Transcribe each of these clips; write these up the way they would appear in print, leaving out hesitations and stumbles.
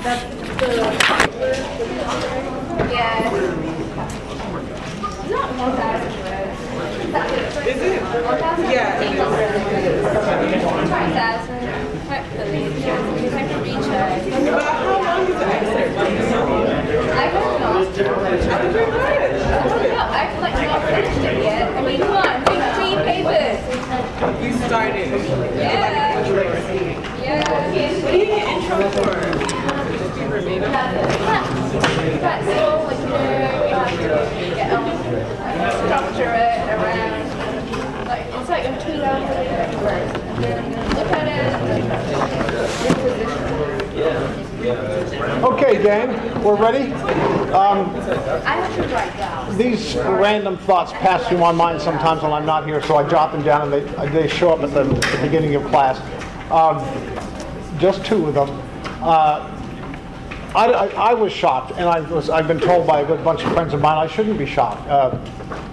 That's yeah. It's not 1,000 words. Is it? 1,000? Yeah. 5,000. Hopefully. Because I can reach her. But how long is the excerpt? I don't know. I think you're good. I've like not finished it yet. I mean, come on, 15 papers. You started. Yeah. Yeah. What do you need intro for? Just be verbatim? That's all like you have to get on, structure it around. Like it's like a 2 hours work. Look at it. Okay, gang, we're ready. I have to write down. These random thoughts pass through my mind sometimes when I'm not here, so I jot them down and they show up at the beginning of class. Just 2 of them. I was shocked, and I've been told by a good bunch of friends of mine I shouldn't be shocked.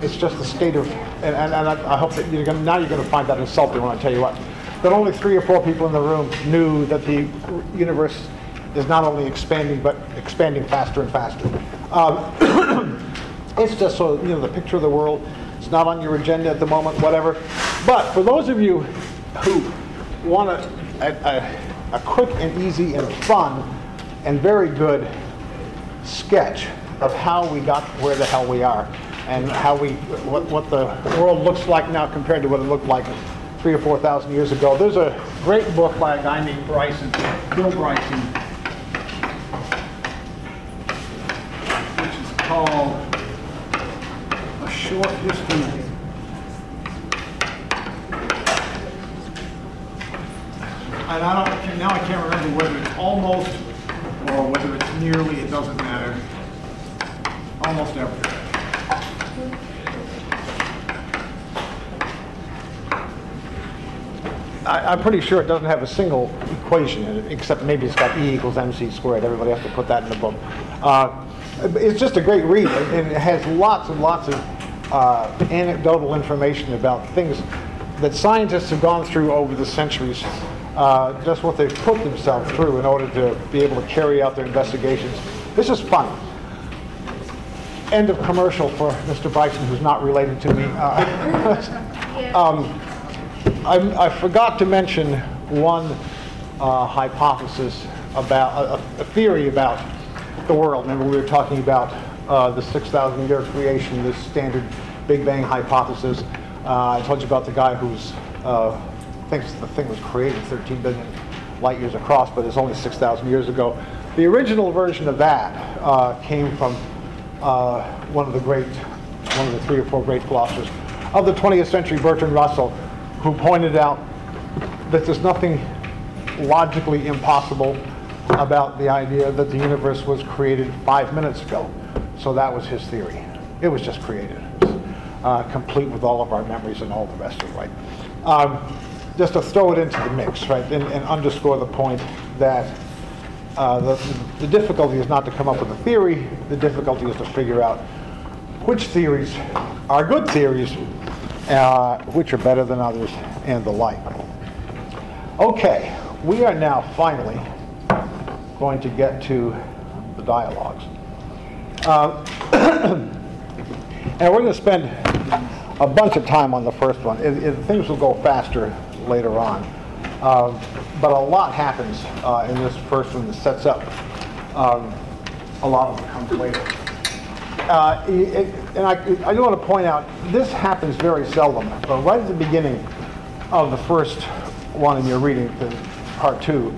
It's just the state of, and I hope that you're going to find that insulting when I tell you what. That only 3 or 4 people in the room knew that the universe is not only expanding, but expanding faster and faster. It's just so, the picture of the world, it's not on your agenda at the moment, whatever. But for those of you who want a quick and easy and fun and very good sketch of how we got where the hell we are, and how what the world looks like now compared to what it looked like 3,000 or 4,000 years ago. There's a great book by a guy named Bill Bryson, which is called A Short History. And now I can't remember whether it's almost or whether it's nearly, it doesn't matter. Almost everything. I'm pretty sure it doesn't have a single equation in it, except maybe it's got E equals MC squared. Everybody has to put that in the book. It's just a great read, and it has lots and lots of anecdotal information about things that scientists have gone through over the centuries, just what they've put themselves through in order to be able to carry out their investigations. This is fun. End of commercial for Mr. Bryson, who's not related to me. I forgot to mention one hypothesis about a theory about the world. Remember, we were talking about the 6,000-year creation, this standard Big Bang hypothesis. I told you about the guy who's thinks the thing was created 13 billion light years across, but it's only 6,000 years ago. The original version of that came from one of the 3 or 4 great philosophers of the 20th century, Bertrand Russell, who pointed out that there's nothing logically impossible about the idea that the universe was created 5 minutes ago. So that was his theory. It was just created, complete with all of our memories and all the rest of it, right? Just to throw it into the mix, right, and underscore the point that the difficulty is not to come up with a theory. The difficulty is to figure out which theories are good theories, which are better than others, and the like. Okay, we are now finally going to get to the dialogues. And we're going to spend a bunch of time on the first one. Things will go faster later on. But a lot happens in this first one that sets up a lot of what comes later. And I do want to point out, this happens very seldom, but right at the beginning of the first one in your reading, part 2,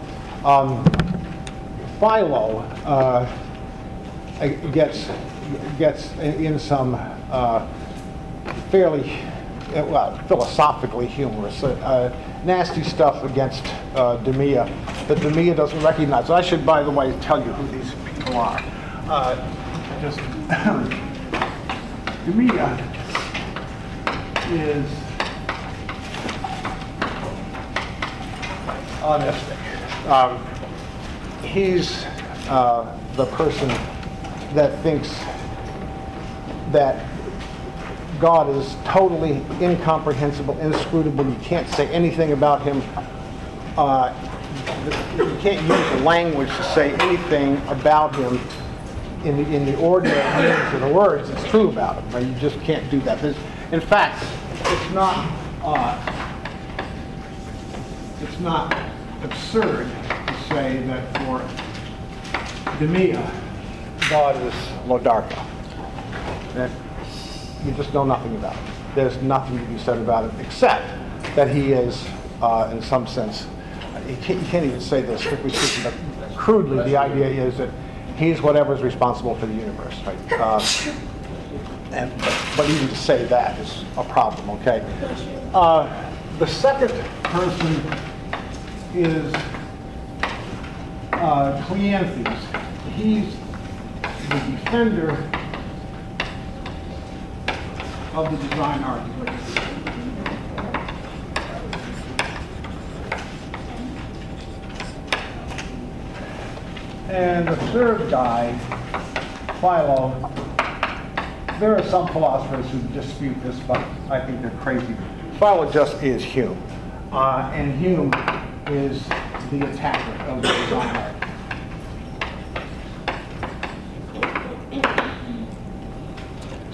Philo gets in some fairly, philosophically humorous, nasty stuff against Demea that Demea doesn't recognize. I should, by the way, tell you who these people are. Demea is onistic. He's the person that thinks that God is totally incomprehensible, inscrutable. You can't say anything about him. you can't use the language to say anything about him in the ordinary meanings of the words. It's true about him. Right? You just can't do that. In fact, it's not absurd to say that for Demia, God is Lodarka. That you just know nothing about it. There's nothing to be said about it except that he is, in some sense, you can't even say this strictly speaking, but crudely the idea is that he's whatever is responsible for the universe. Right? But even to say that is a problem, okay? The second person is Cleanthes. He's the defender of the design argument. And the third guy, Philo, there are some philosophers who dispute this, but I think they're crazy. Philo just is Hume. And Hume is the attacker of the design argument.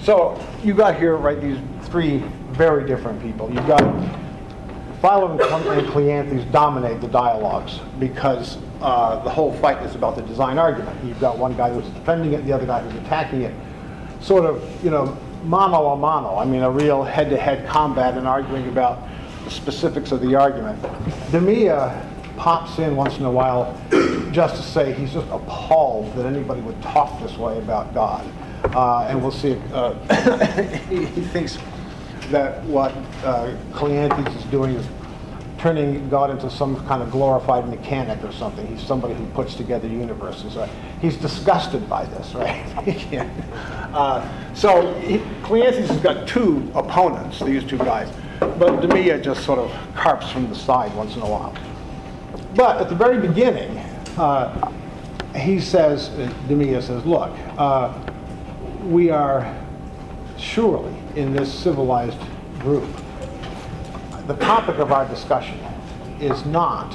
So you got here, right, these three very different people. You've got Philo and Cleanthes dominate the dialogues because the whole fight is about the design argument. You've got one guy who's defending it, the other guy who's attacking it. Sort of, mano a mano. I mean, a real head-to-head combat and arguing about the specifics of the argument. Demia pops in once in a while just to say he's just appalled that anybody would talk this way about God. And we'll see, he thinks that what Cleanthes is doing is turning God into some kind of glorified mechanic or something. He's somebody who puts together universes. Right? He's disgusted by this, right? Cleanthes has got two opponents, these two guys, but Demia just sort of carps from the side once in a while. But at the very beginning, he says, Demia says, look, we are surely in this civilized group. The topic of our discussion is not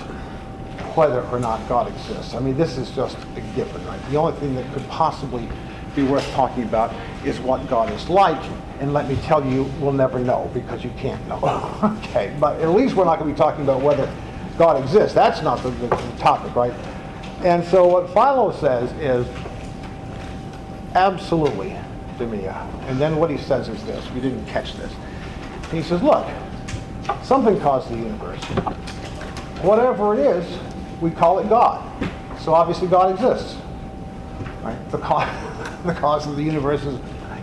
whether or not God exists. I mean, this is just a given, right? The only thing that could possibly be worth talking about is what God is like, and let me tell you, we'll never know because you can't know. Okay, but at least we're not going to be talking about whether God exists. That's not the topic, right? And so what Philo says is, absolutely, Demia. And then what he says is this. We didn't catch this. He says, look, something caused the universe. Whatever it is, we call it God. So obviously God exists. Right? The cause of the universe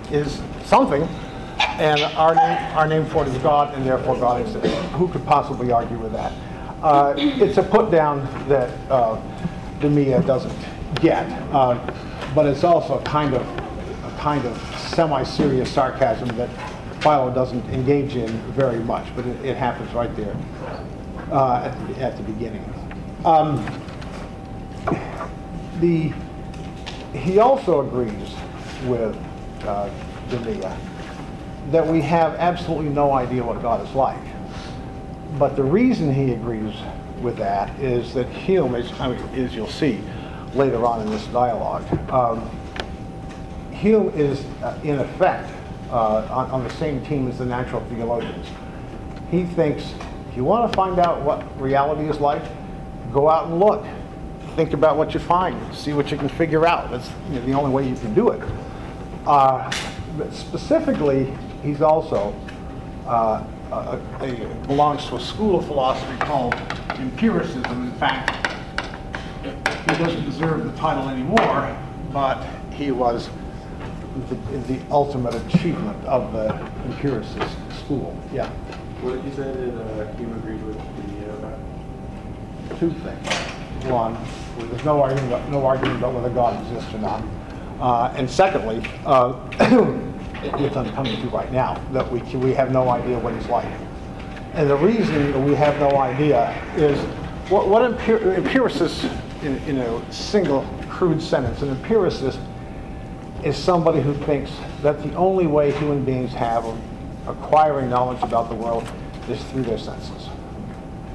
is something, and our name for it is God, and therefore God exists. Who could possibly argue with that? It's a put down that Demia doesn't get, but it's also a kind of semi-serious sarcasm that Philo doesn't engage in very much, but it happens right there at the beginning. He also agrees with Demia that we have absolutely no idea what God is like. But the reason he agrees with that is that Hume, as you'll see later on in this dialogue, Hume is in effect on the same team as the natural theologians. He thinks, if you want to find out what reality is like, go out and look. Think about what you find. See what you can figure out. That's the only way you can do it. But specifically, he's also belongs to a school of philosophy called Empiricism. In fact, he doesn't deserve the title anymore, but he was the ultimate achievement of the Empiricist school. Yeah. What did you say that Hume agreed with Demia about? Two things. One, there's no argument about whether God exists or not. And secondly, which I'm coming to right now, that we have no idea what he's like. And the reason that we have no idea is what empiricists, in a single crude sentence, an empiricist is somebody who thinks that the only way human beings have of acquiring knowledge about the world is through their senses.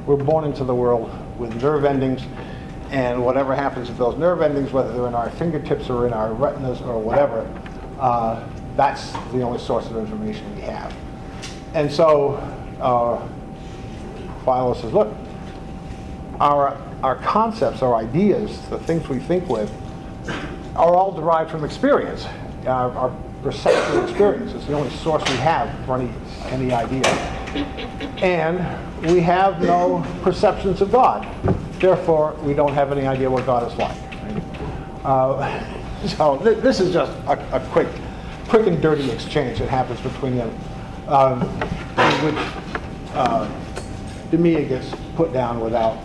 We're born into the world with nerve endings, And whatever happens with those nerve endings, whether they're in our fingertips or in our retinas or whatever, that's the only source of information we have. And so Philo says, look, our concepts, our ideas, the things we think with, are all derived from experience. Our perceptual experience is the only source we have for any idea. And we have no perceptions of God. Therefore, we don't have any idea what God is like. Right? So this is just a quick and dirty exchange that happens between them, in which Demia gets put down without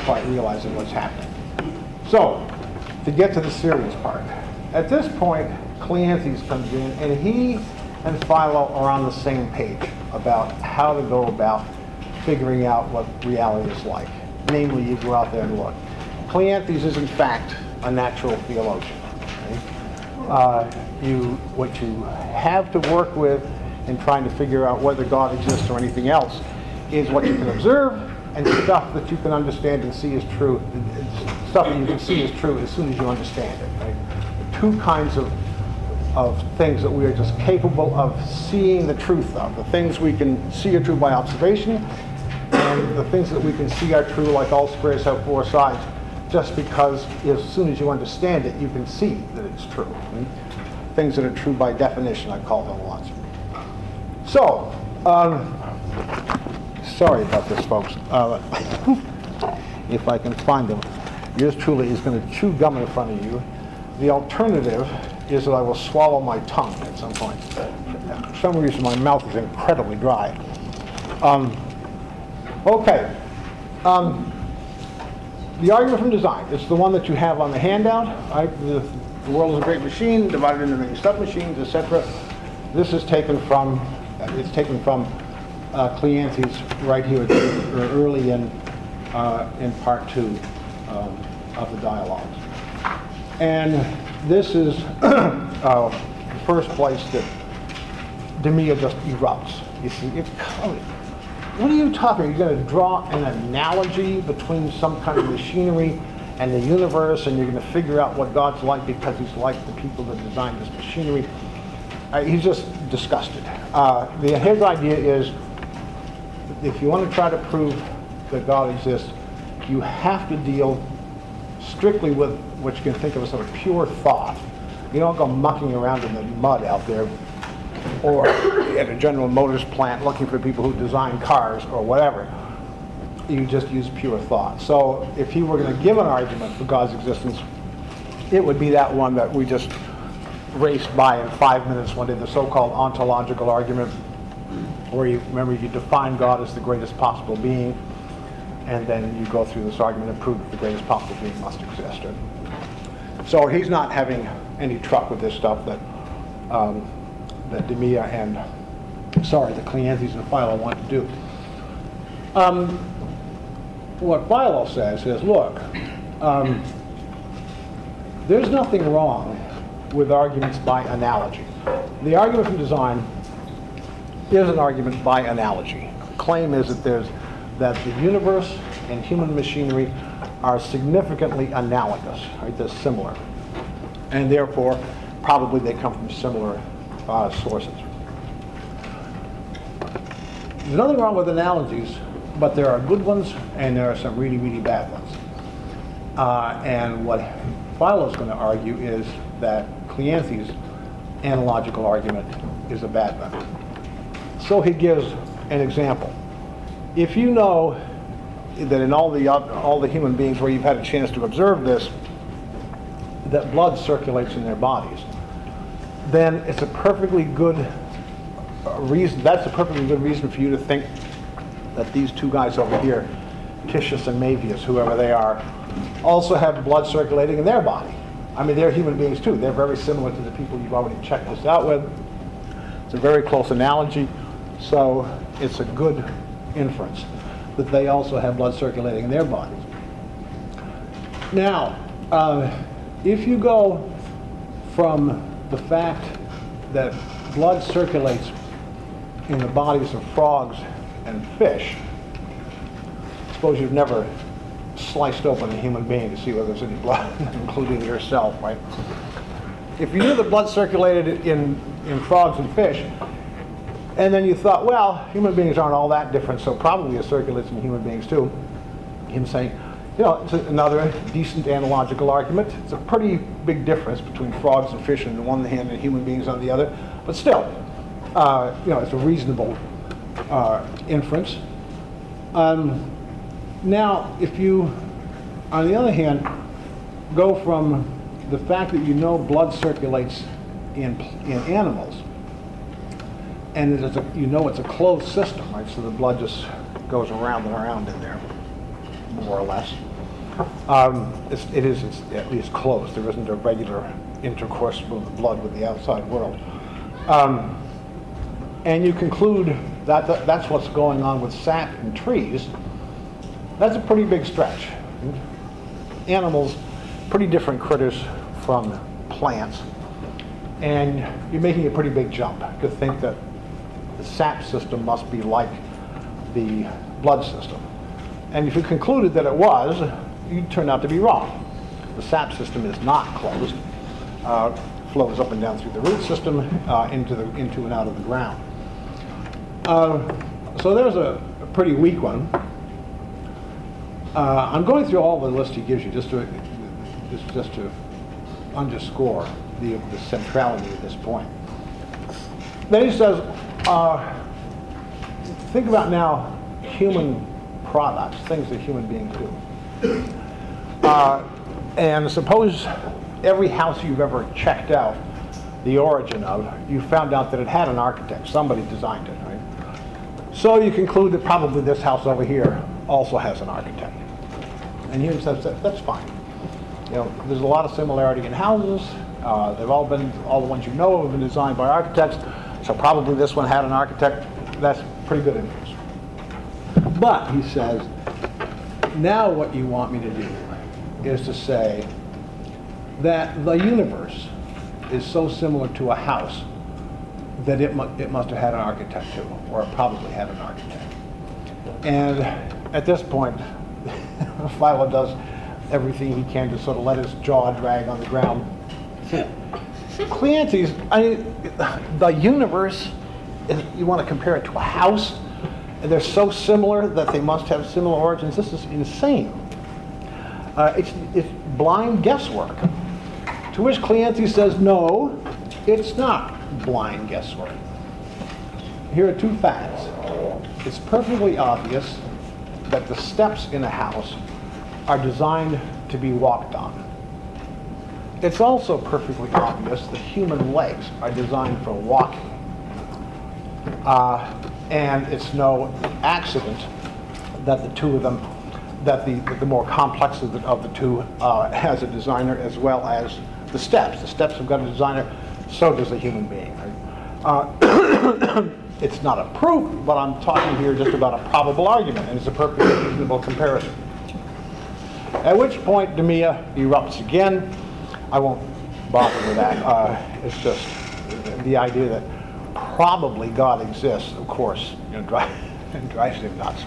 quite realizing what's happening. So, to get to the serious part, at this point, Cleanthes comes in, and he and Philo are on the same page about how to go about figuring out what reality is like. Namely, you go out there and look. Cleanthes is, in fact, a natural theologian. Right? What you have to work with in trying to figure out whether God exists or anything else is what you can observe and stuff that you can understand and see is true. Stuff that you can see is true as soon as you understand it. Right? The two kinds of things that we are just capable of seeing the truth of. The things we can see are true by observation, and the things that we can see are true, like all squares have four sides, just because as soon as you understand it, you can see that it's true. Right? Things that are true by definition, I call them lots. So, sorry about this, folks. If I can find them. Yours truly is going to chew gum in front of you. The alternative is that I will swallow my tongue at some point. For some reason, my mouth is incredibly dry. Okay. The argument from design. It's the one that you have on the handout. The world is a great machine, divided into many sub-machines, etc. This is taken from, Cleanthes right here, early in part 2 of the dialogues. And this is the first place that Demia just erupts. You see, what are you talking about? You're going to draw an analogy between some kind of machinery and the universe, and you're going to figure out what God's like because he's like the people that designed this machinery. He's just disgusted. His idea is, if you want to try to prove that God exists, you have to deal strictly with what you can think of as sort of pure thought. You don't go mucking around in the mud out there or at a General Motors plant looking for people who design cars or whatever. You just use pure thought. So if he were going to give an argument for God's existence, it would be that one that we just raced by in 5 minutes one day, the so-called ontological argument, where you define God as the greatest possible being, and then you go through this argument and prove that the greatest possible being must exist. So he's not having any truck with this stuff that Demia and, the Cleanthes and Philo want to do. What Philo says is, look, there's nothing wrong with arguments by analogy. The argument from design is an argument by analogy. The claim is that the universe and human machinery are significantly analogous, right? They're similar. And therefore, probably they come from similar sources. There's nothing wrong with analogies, but there are good ones and there are some really, really bad ones. And what Philo's going to argue is that Cleanthes' analogical argument is a bad one. So he gives an example. If you know that in all the human beings where you've had a chance to observe this, that blood circulates in their bodies, then it's a perfectly good reason. That's a perfectly good reason for you to think that these two guys over here, Titius and Mavius, whoever they are, also have blood circulating in their body. I mean, they're human beings too. They're very similar to the people you've already checked this out with. It's a very close analogy, so it's a good inference that they also have blood circulating in their bodies. Now, if you go from the fact that blood circulates in the bodies of frogs and fish, suppose you've never sliced open a human being to see whether there's any blood, including yourself, right? If you knew the blood circulated in frogs and fish, and then you thought, well, human beings aren't all that different, so probably it circulates in human beings too. Him saying, it's another decent analogical argument. It's a pretty big difference between frogs and fish on the one hand and human beings on the other, but still, it's a reasonable inference. Now, if you, on the other hand, go from the fact that blood circulates in animals, and it's a closed system, right? So the blood just goes around and around in there, more or less. It is at least closed. There isn't a regular intercourse of the blood with the outside world. And you conclude that that's what's going on with sap in trees. That's a pretty big stretch. Animals, pretty different critters from plants. And you're making a pretty big jump to think that the sap system must be like the blood system. And if you concluded that it was, you'd turn out to be wrong. The sap system is not closed. Flows up and down through the root system into and out of the ground. So there's a pretty weak one. I'm going through all the list he gives you just to underscore the centrality of this point. Then he says, think about now human products, things that human beings do. And suppose every house you've ever checked out the origin of, you found out that it had an architect. Somebody designed it, right? So you conclude that probably this house over here also has an architect. And he says that's fine. There's a lot of similarity in houses. They've all the ones you know have been designed by architects. So probably this one had an architect. That's pretty good inference. But he says, now what you want me to do is to say that the universe is so similar to a house that it must have had an architect too, or it probably had an architect. And at this point, Philo does everything he can to sort of let his jaw drag on the ground. Cleanthes, the universe, you want to compare it to a house, and they're so similar that they must have similar origins. This is insane. It's blind guesswork. To which Cleanthes says, no, it's not blind guesswork. Here are two facts. It's perfectly obvious that the steps in a house are designed to be walked on. It's also perfectly obvious that human legs are designed for walking. And it's no accident that the two of them, that the more complex of the two has a designer as well as the steps. The steps have got a designer, so does a human being. Right? It's not a proof, but I'm talking here just about a probable argument, and it's a perfectly reasonable comparison. At which point Demea erupts again. I won't bother with that. It's just the idea that probably God exists, of course, drives him nuts.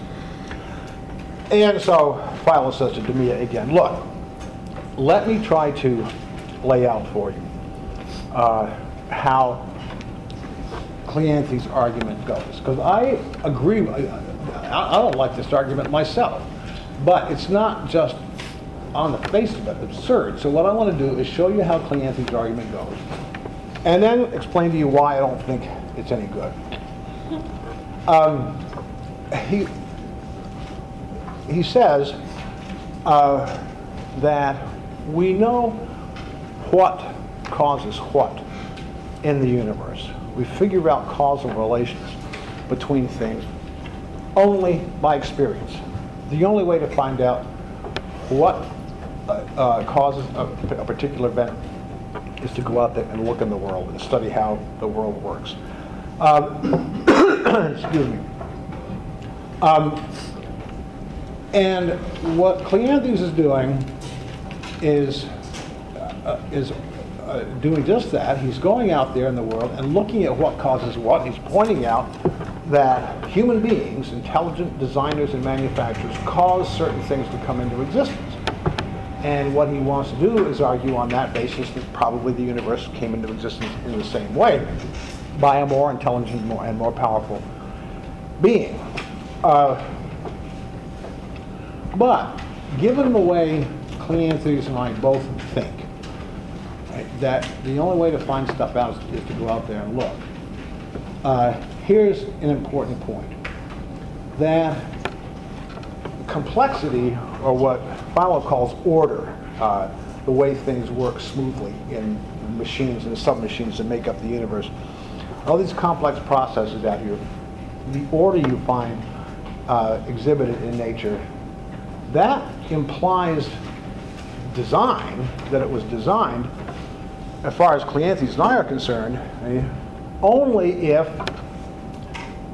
And so Philo says to Demea again, look, let me try to lay out for you how Cleanthes' argument goes. Because I agree, I don't like this argument myself, but it's not just on the face of it absurd. So what I want to do is show you how Cleanthes' argument goes, and then explain to you why I don't think it's any good. He says that we know what causes what in the universe. We figure out causal relations between things only by experience. The only way to find out what causes a particular event is to go out there and look in the world and study how the world works. Excuse me. And what Cleanthes is doing is doing just that. He's going out there in the world and looking at what causes what. He's pointing out that human beings, intelligent designers and manufacturers, cause certain things to come into existence. And what he wants to do is argue on that basis that probably the universe came into existence in the same way by a more intelligent and more powerful being. But given the way Cleanthes and I both think, right, that the only way to find stuff out is to go out there and look, here's an important point. That complexity, or what Philo calls order, the way things work smoothly in machines and submachines that make up the universe, all these complex processes out here, the order you find exhibited in nature, that implies design, that it was designed, as far as Cleanthes and I are concerned, only if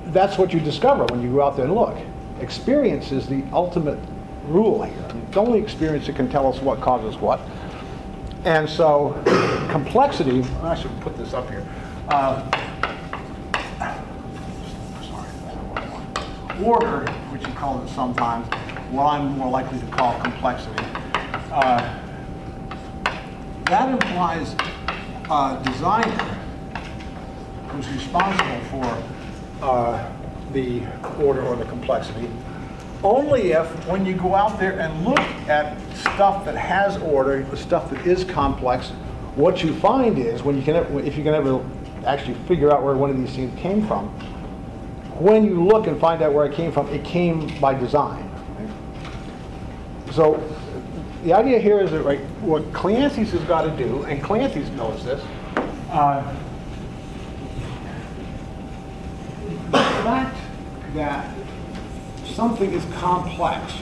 that's what you discover when you go out there and look. Experience is the ultimate rule here. I mean, it's only experience that can tell us what causes what. And so complexity, I should put this up here. Order, which you call it sometimes, what I'm more likely to call complexity, that implies a designer who's responsible for the order or the complexity, only if when you go out there and look at stuff that has order, the stuff that is complex, what you find is, when you can, if you can ever actually figure out where one of these things came from, when you look and find out where it came by design. Right? So the idea here is that, right, what Cleanthes has got to do, and Cleanthes knows this, the fact that something is complex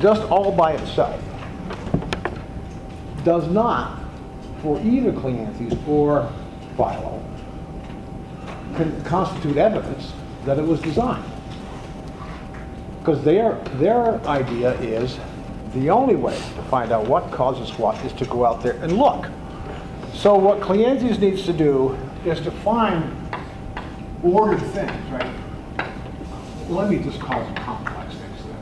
just all by itself does not, for either Cleanthes or Philo, can constitute evidence that it was designed. Because their idea is the only way to find out what causes what is to go out there and look. So what Cleanthes needs to do is to find ordered things, right? Let me just call them complex things then.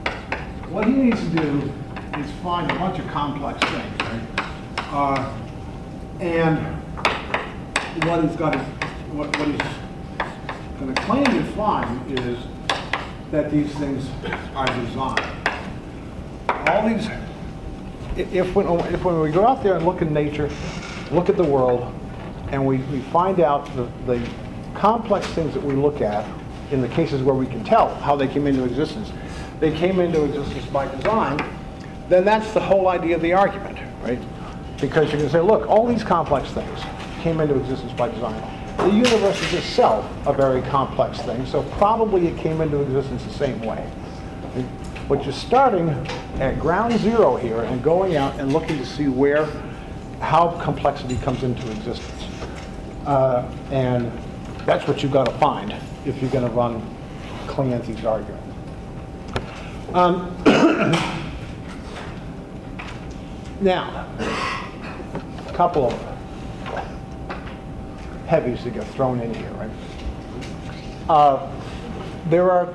What he needs to do is find a bunch of complex things, right? And what he's got to, what he's going to claim to find is that these things are designed. All these, if when we go out there and look in nature, look at the world, and we find out the complex things that we look at, in the cases where we can tell how they came into existence, they came into existence by design, then that's the whole idea of the argument, right? Because you can say, look, all these complex things came into existence by design. The universe is itself a very complex thing, so probably it came into existence the same way. But you're starting at ground zero here and going out and looking to see how complexity comes into existence. And that's what you've got to find if you're going to run Cleanthes' argument. Now, a couple of heavies that get thrown in here, right? There are,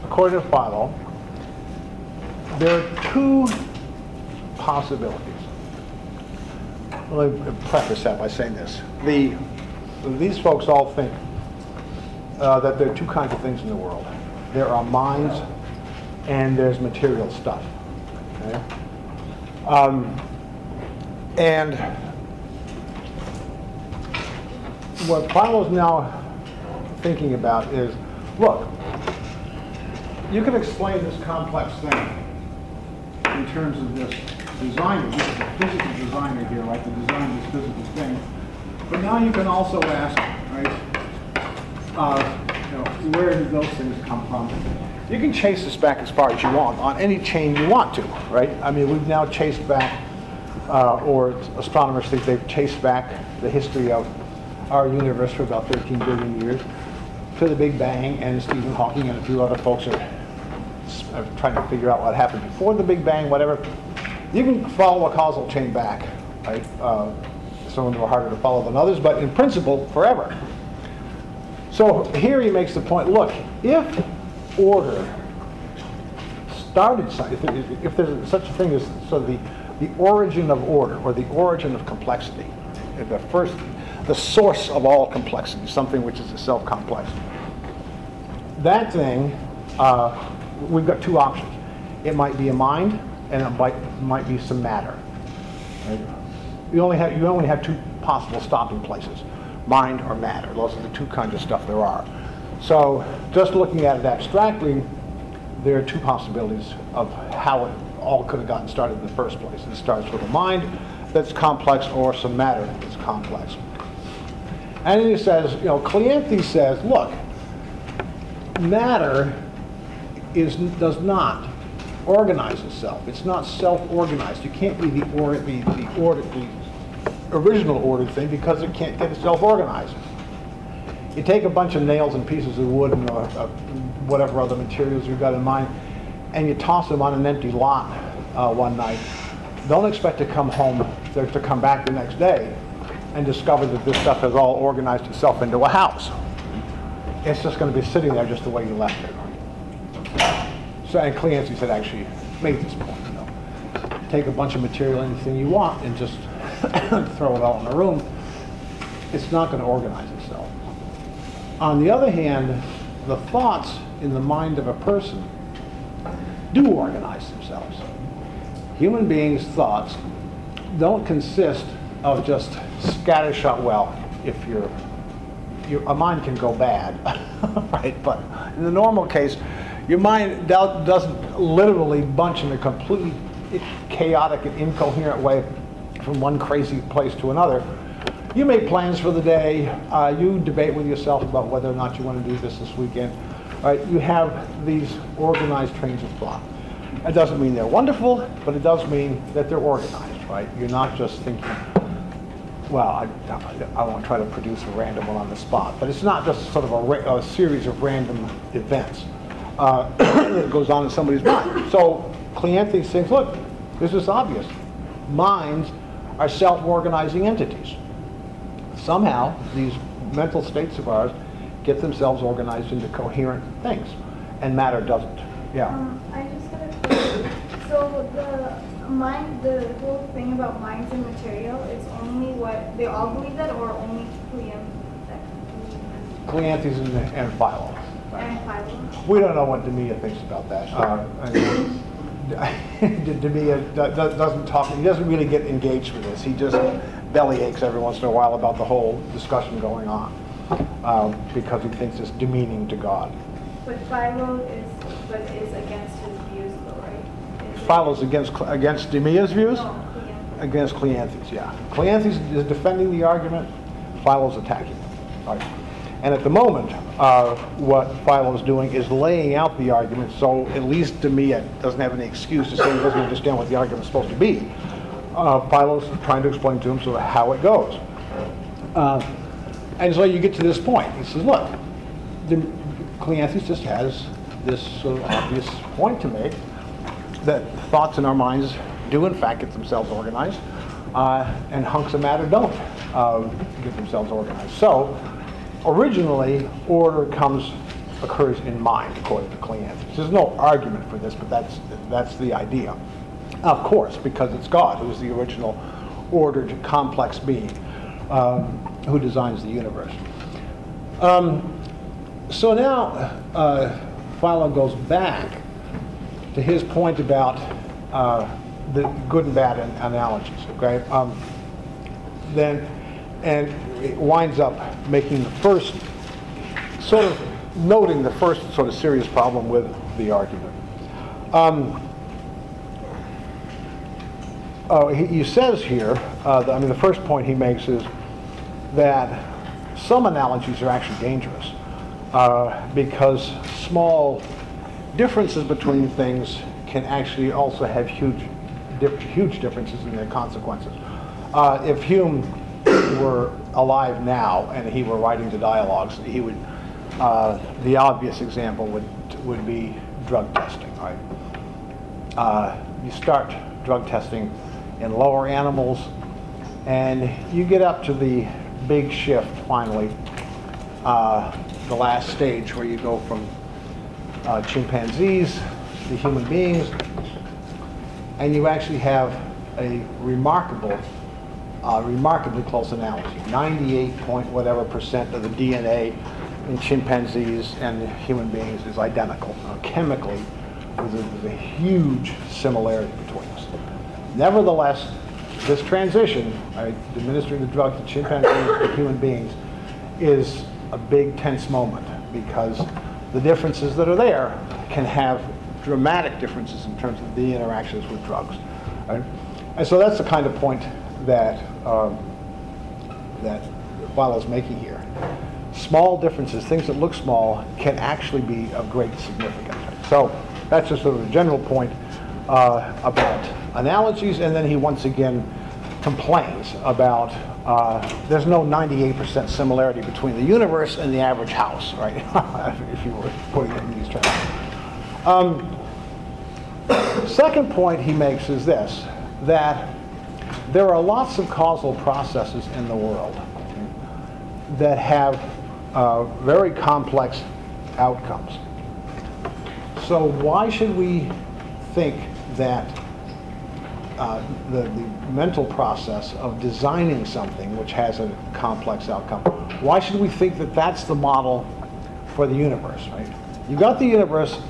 according to Philo, there are two possibilities. Let me preface that by saying this. These folks all think that there are two kinds of things in the world. There are minds and there's material stuff. Okay? And what Philo's now thinking about is, look, you can explain this complex thing in terms of this designer. This is a physical designer here, right? The design of this physical thing. But now you can also ask, right, where did those things come from? You can chase this back as far as you want on any chain you want to, right? I mean, we've now chased back, or astronomers think they've chased back the history of our universe for about 13 billion years to the Big Bang, and Stephen Hawking and a few other folks are trying to figure out what happened before the Big Bang, whatever. You can follow a causal chain back, right? As some of them are harder to follow than others, but in principle, forever. So here he makes the point, look, if order started, if there's such a thing as sort of the origin of order, or the origin of complexity, the source of all complexity, something which is itself complex, that thing, we've got two options. It might be a mind, and it might be some matter. Right? You only have two possible stopping places, mind or matter. Those are the two kinds of stuff there are. So just looking at it abstractly, there are two possibilities of how it all could have gotten started in the first place. It starts with a mind that's complex or some matter that's complex. And he says, Cleanthes says, look, matter does not organize itself. It's not self-organized. You can't be the original ordered thing because it can't get itself organized. You take a bunch of nails and pieces of wood and whatever other materials you've got in mind, and you toss them on an empty lot one night. Don't expect to come home, to come back the next day and discover that this stuff has all organized itself into a house. It's just going to be sitting there just the way you left it. So, and Cleanthes had actually made this point. Take a bunch of material, anything you want, and just throw it all in a room. It's not going to organize itself. On the other hand, the thoughts in the mind of a person do organize themselves. Human beings' thoughts don't consist of just scattershot. Well, if a mind can go bad, right? But in the normal case, your mind doesn't literally bunch in a completely chaotic and incoherent way from one crazy place to another. You make plans for the day. You debate with yourself about whether or not you want to do this weekend. Right? You have these organized trains of thought. That doesn't mean they're wonderful, but it does mean that they're organized. Right? You're not just thinking, well, I won't try to produce a random one on the spot, but it's not just sort of a series of random events that goes on in somebody's mind. So Cleanthes thinks, look, this is obvious. Minds are self-organizing entities. Somehow, these mental states of ours get themselves organized into coherent things, and matter doesn't. Yeah. I just got a question. So the whole thing about minds and material is only what they all believe that, or only Cleanthes and Philo. And Philo. We don't know what Demea thinks about that. Demea doesn't talk. He doesn't really get engaged with this. He just belly aches every once in a while about the whole discussion going on because he thinks it's demeaning to God. But Philo is against his views, though, right? Philo's against Demea's views? No, against Cleanthes, yeah. Cleanthes is defending the argument. Philo's attacking it. Right? And at the moment, what Philo's doing is laying out the argument, so at least Demea doesn't have any excuse to say he doesn't understand what the argument's supposed to be. Philo's trying to explain to him sort of how it goes. And so you get to this point. He says, look, Cleanthes just has this sort of obvious point to make, that thoughts in our minds do in fact get themselves organized, and hunks of matter don't get themselves organized. So originally, order occurs in mind, according to Cleanthes. There's no argument for this, but that's the idea. Of course, because it's God who's the original ordered, complex being who designs the universe. So now Philo goes back to his point about the good and bad analogies. Okay, and it winds up making the first noting the first sort of serious problem with the argument. He says here, the first point he makes is that some analogies are actually dangerous because small differences between things can actually also have huge differences in their consequences. If Hume were alive now and he were writing the dialogues, he would. The obvious example would be drug testing. Right? You start drug testing in lower animals, And you get up to the big shift finally, the last stage where you go from chimpanzees to human beings, and you actually have a remarkably close analogy. 98 point whatever percent of the DNA in chimpanzees and human beings is identical. Chemically, there's a huge similarity between us. Nevertheless, this transition, administering the drug to chimpanzees to human beings, is a big tense moment because the differences that are there can have dramatic differences in terms of the interactions with drugs. Right? And so that's the kind of point that that Philo's making here. Small differences, things that look small, can actually be of great significance. So that's just sort of a general point about analogies, and then he once again complains about there's no 98% similarity between the universe and the average house, right? If you were putting it in these terms. Second point he makes is this, that there are lots of causal processes in the world that have very complex outcomes. So why should we think that the mental process of designing something which has a complex outcome, why should we think that that's the model for the universe, right? You got the universe,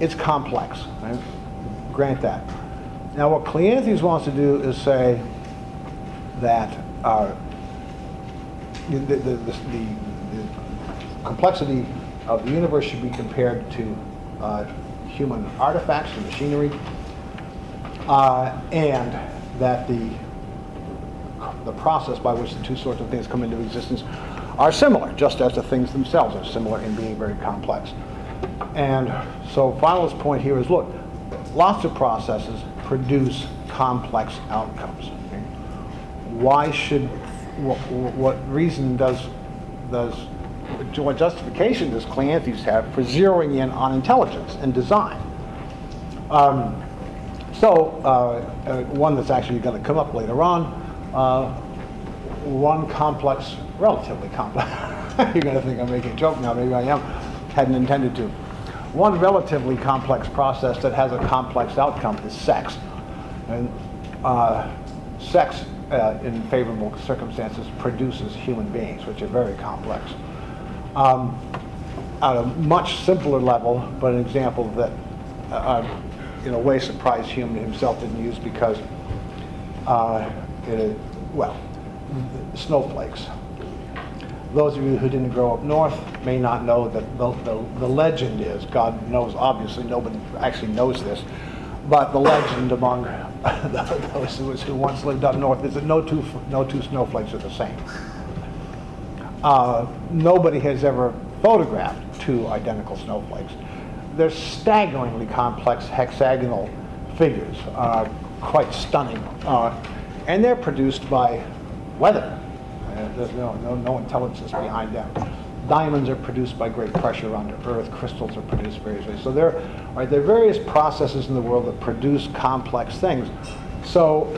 it's complex, right? Grant that. Now what Cleanthes wants to do is say that the complexity of the universe should be compared to human artifacts and machinery, and that the process by which the two sorts of things come into existence are similar, just as the things themselves are similar in being very complex. And so Philo's point here is, look, lots of processes produce complex outcomes. Okay? Why should, what reason what justification does Cleanthes have for zeroing in on intelligence and design? One that's actually going to come up later on, one complex, relatively complex, you're going to think I'm making a joke now, maybe I am, hadn't intended to. One relatively complex process that has a complex outcome is sex. And sex, in favorable circumstances, produces human beings, which are very complex. On a much simpler level, but an example that in a way surprised Hume himself didn't use because, snowflakes. Those of you who didn't grow up north may not know that the legend is, God knows, obviously nobody actually knows this, but the legend among those who once lived up north is that no two snowflakes are the same. Nobody has ever photographed two identical snowflakes. They're staggeringly complex hexagonal figures, quite stunning, and they're produced by weather. There's no intelligence behind them. Diamonds are produced by great pressure under Earth. Crystals are produced various ways. So there are various processes in the world that produce complex things. So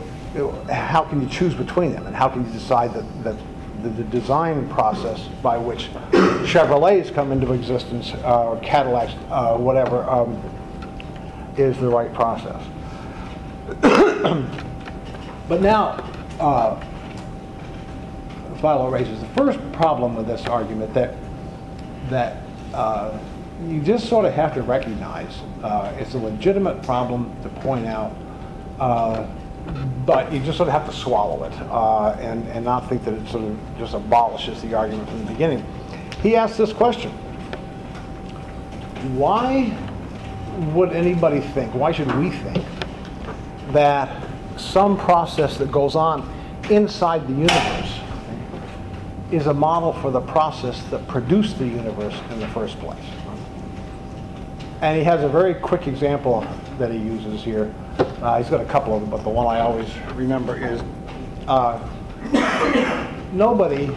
how can you choose between them? And how can you decide that the design process by which Chevrolets come into existence, or Cadillacs, whatever, is the right process? But now, Philo raises the first problem with this argument that you just sort of have to recognize it's a legitimate problem to point out, but you just sort of have to swallow it and not think that it sort of just abolishes the argument from the beginning. He asks this question: why would anybody think, why should we think, that some process that goes on inside the universe is a model for the process that produced the universe in the first place? And he has a very quick example that he uses here. He's got a couple of them, but the one I always remember is nobody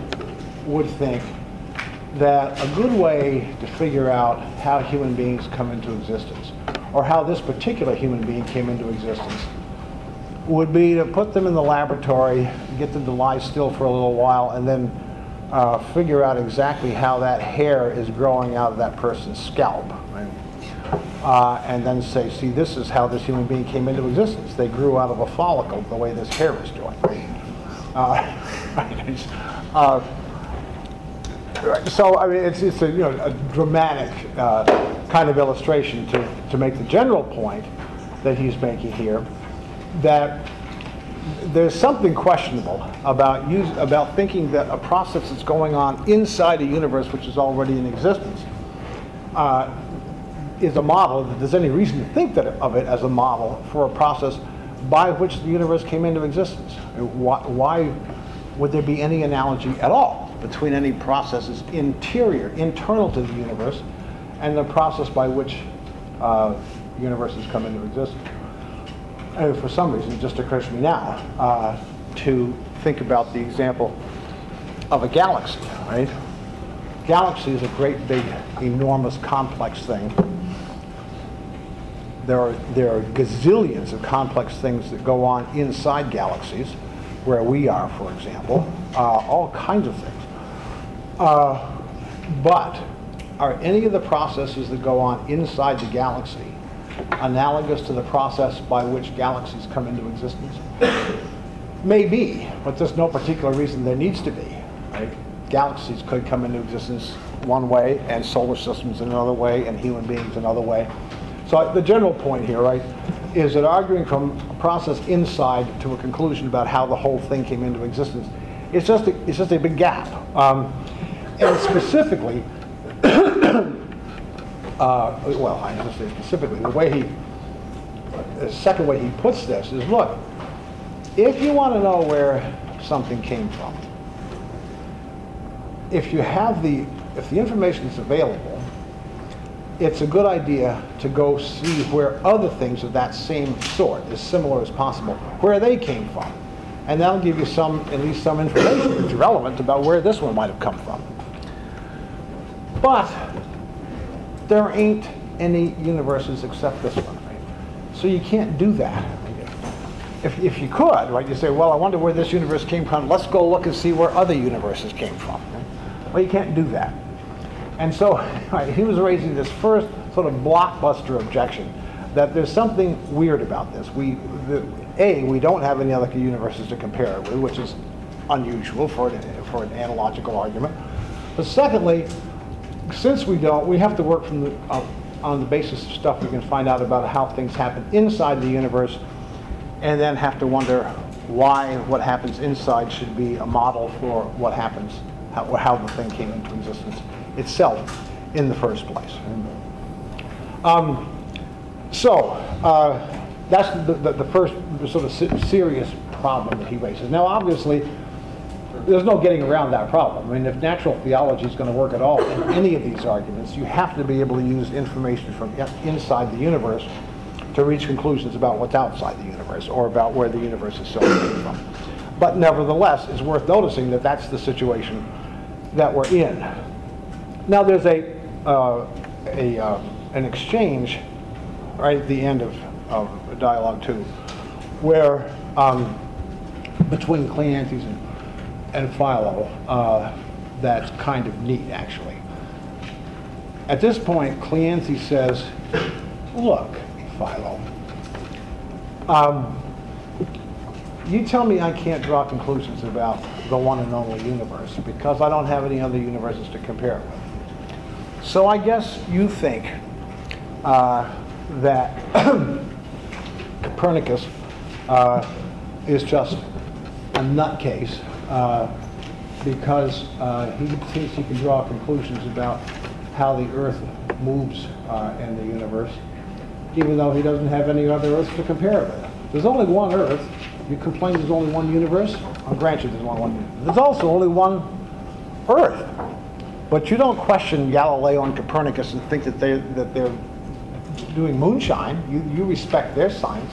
would think that a good way to figure out how human beings come into existence, or how this particular human being came into existence, would be to put them in the laboratory, get them to lie still for a little while, and then figure out exactly how that hair is growing out of that person's scalp. Right? And then say, see, this is how this human being came into existence. They grew out of a follicle the way this hair is doing. So, I mean, it's a, a dramatic kind of illustration to make the general point that he's making here, that there's something questionable about thinking that a process that's going on inside a universe which is already in existence is a model, that there's any reason to think of it as a model for a process by which the universe came into existence. Why would there be any analogy at all between any processes internal to the universe, and the process by which universes come into existence? And for some reason, it just occurs to me now to think about the example of a galaxy, right? Galaxy is a great, big, enormous, complex thing. There are gazillions of complex things that go on inside galaxies, where we are, for example, all kinds of things. But are any of the processes that go on inside the galaxy analogous to the process by which galaxies come into existence? Maybe, but there's no particular reason there needs to be. Right? Galaxies could come into existence one way, and solar systems another way, and human beings another way. So the general point here, right, is that arguing from a process inside to a conclusion about how the whole thing came into existence, it's just a big gap. And specifically, well, I have to say specifically, the second way he puts this is, look, if you want to know where something came from, if the information is available, it's a good idea to go see where other things of that same sort, as similar as possible, where they came from. And that'll give you at least some information that's relevant about where this one might have come from. But there ain't any universes except this one, right? So you can't do that. If you could, right, you say, well, I wonder where this universe came from. Let's go look and see where other universes came from. Right? Well, you can't do that. And so right, he was raising this first sort of blockbuster objection that there's something weird about this. We don't have any other universes to compare it with, which is unusual for an analogical argument. But secondly, since we don't, we have to work from on the basis of stuff we can find out about how things happen inside the universe, and then have to wonder why what happens inside should be a model for what happens, how the thing came into existence itself in the first place. That's the first sort of serious problem that he raises. Now, obviously, there's no getting around that problem. I mean, if natural theology is going to work at all in any of these arguments, you have to be able to use information from inside the universe to reach conclusions about what's outside the universe, or about where the universe itself came from. But nevertheless, it's worth noticing that that's the situation that we're in. Now, there's an exchange right at the end of dialogue 2, where between Cleanthes and Philo, that's kind of neat, actually. At this point, Cleanthes says, look, Philo, you tell me I can't draw conclusions about the one and only universe because I don't have any other universes to compare it with. So I guess you think that Copernicus is just a nutcase because he thinks he can draw conclusions about how the Earth moves in the universe, even though he doesn't have any other Earths to compare it with. There's only one Earth. You complain there's only one universe? I'll grant you there's only one universe. There's also only one Earth. But you don't question Galileo and Copernicus and think that they're doing moonshine. You respect their science.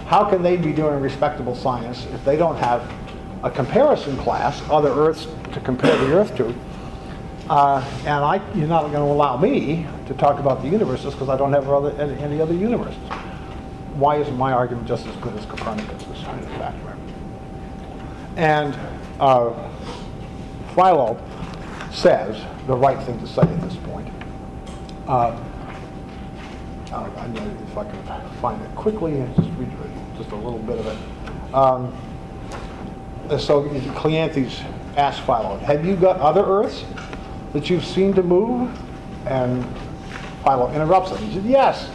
How can they be doing respectable science if they don't have a comparison class, other Earths to compare the Earth to? And you're not going to allow me to talk about the universes because I don't have any other universes. why isn't my argument just as good as Copernicus's, in fact? And Philo says the right thing to say at this point. I know if I can find it quickly and just read just a little bit of it. So Cleanthes asked Philo, have you got other Earths that you've seen to move? And Philo interrupts him. He said, yes,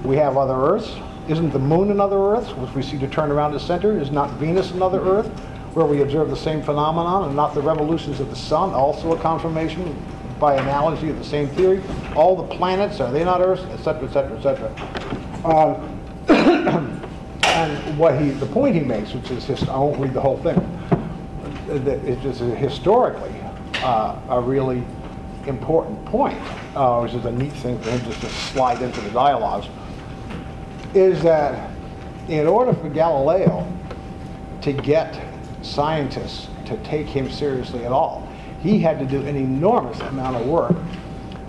we have other Earths. Isn't the moon another Earth, which we see to turn around the center? Is not Venus another Earth, where we observe the same phenomenon, and not the revolutions of the sun also a confirmation by analogy of the same theory? All the planets, are they not Earths, etc., etc., etc. And the point he makes, which is, I won't read the whole thing, it's just historically a really important point, which is a neat thing for him just to slide into the dialogues, is that in order for Galileo to get scientists to take him seriously at all, he had to do an enormous amount of work